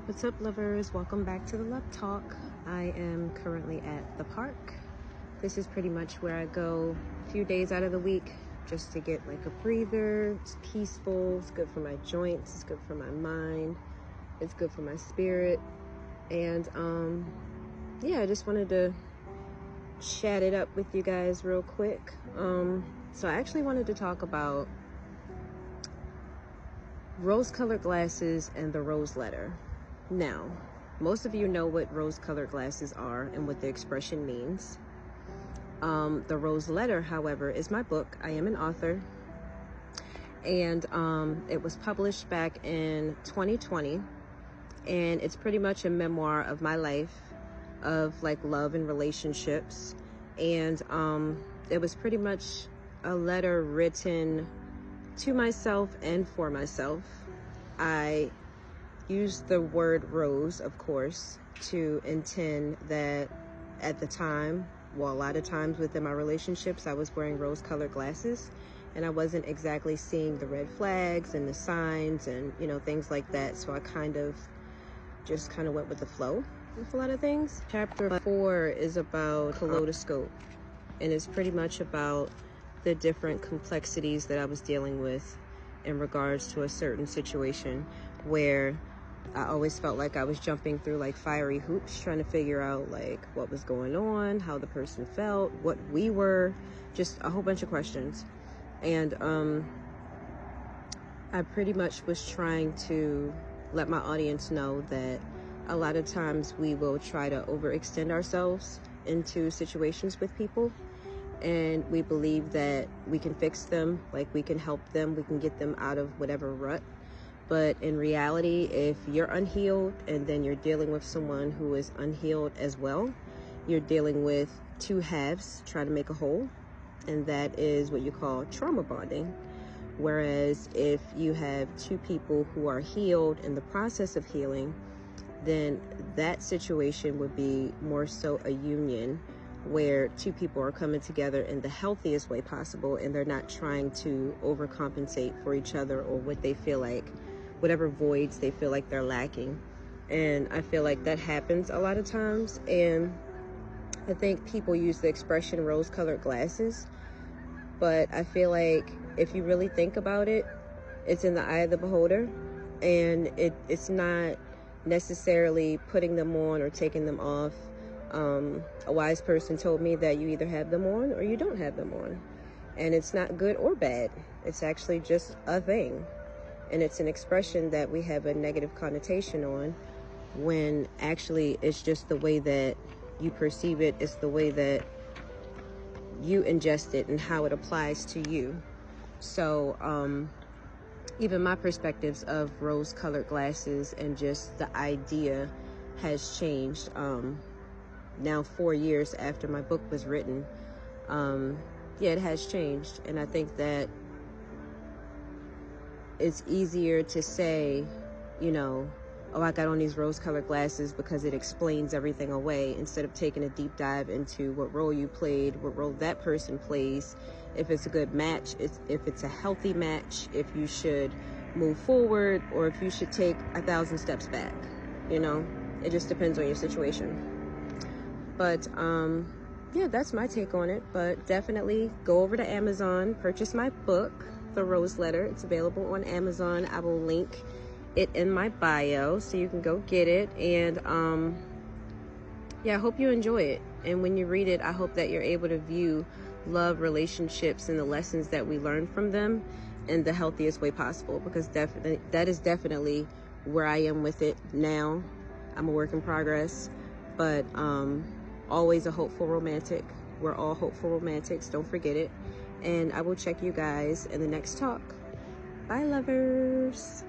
What's up, lovers? Welcome back to the Love Talk. I am currently at the park. This is pretty much where I go a few days out of the week just to get like a breather. It's peaceful, it's good for my joints, it's good for my mind, it's good for my spirit. And yeah, I just wanted to chat it up with you guys real quick. So I actually wanted to talk about rose-colored glasses and the rose letter. Now, most of you know what rose-colored glasses are and what the expression means. The rose letter, however, is my book. I am an author, and it was published back in 2020, and it's pretty much a memoir of my life, of like love and relationships. And it was pretty much a letter written to myself and for myself. I used the word rose, of course, to intend that at the time, well, a lot of times within my relationships, I was wearing rose-colored glasses, and I wasn't exactly seeing the red flags and the signs and, you know, things like that. So I just kind of went with the flow with a lot of things. Chapter 4 is about kaleidoscope, and it's pretty much about the different complexities that I was dealing with in regards to a certain situation where I always felt like I was jumping through like fiery hoops, trying to figure out like what was going on, how the person felt, what we were, just a whole bunch of questions. And I pretty much was trying to let my audience know that a lot of times we will try to overextend ourselves into situations with people, and we believe that we can fix them, like we can help them, we can get them out of whatever rut. But in reality, if you're unhealed and then you're dealing with someone who is unhealed as well, you're dealing with two halves trying to make a whole, and that is what you call trauma bonding. Whereas if you have two people who are healed in the process of healing, then that situation would be more so a union where two people are coming together in the healthiest way possible, and they're not trying to overcompensate for each other or what they feel like, whatever voids they feel like they're lacking. And I feel like that happens a lot of times. And I think people use the expression rose-colored glasses, but I feel like if you really think about it, it's in the eye of the beholder, and it's not necessarily putting them on or taking them off. A wise person told me that you either have them on or you don't have them on, and it's not good or bad. It's actually just a thing, and it's an expression that we have a negative connotation on, when actually it's just the way that you perceive it. It's the way that you ingest it and how it applies to you. So even my perspectives of rose-colored glasses and just the idea has changed. Now 4 years after my book was written, yeah, it has changed. And I think that it's easier to say, you know, oh, I got on these rose-colored glasses because it explains everything away, instead of taking a deep dive into what role you played, what role that person plays, if it's a good match, if it's a healthy match, if you should move forward, or if you should take 1,000 steps back. You know, it just depends on your situation. But yeah, that's my take on it. But definitely go over to Amazon, purchase my book, The Rose Letter. It's available on Amazon. I will link it in my bio so you can go get it. And yeah, I hope you enjoy it. And when you read it, I hope that you're able to view love, relationships, and the lessons that we learn from them in the healthiest way possible, because definitely that is definitely where I am with it now. I'm a work in progress, but always a hopeful romantic. We're all hopeful romantics, don't forget it. And I will check you guys in the next talk. Bye, lovers.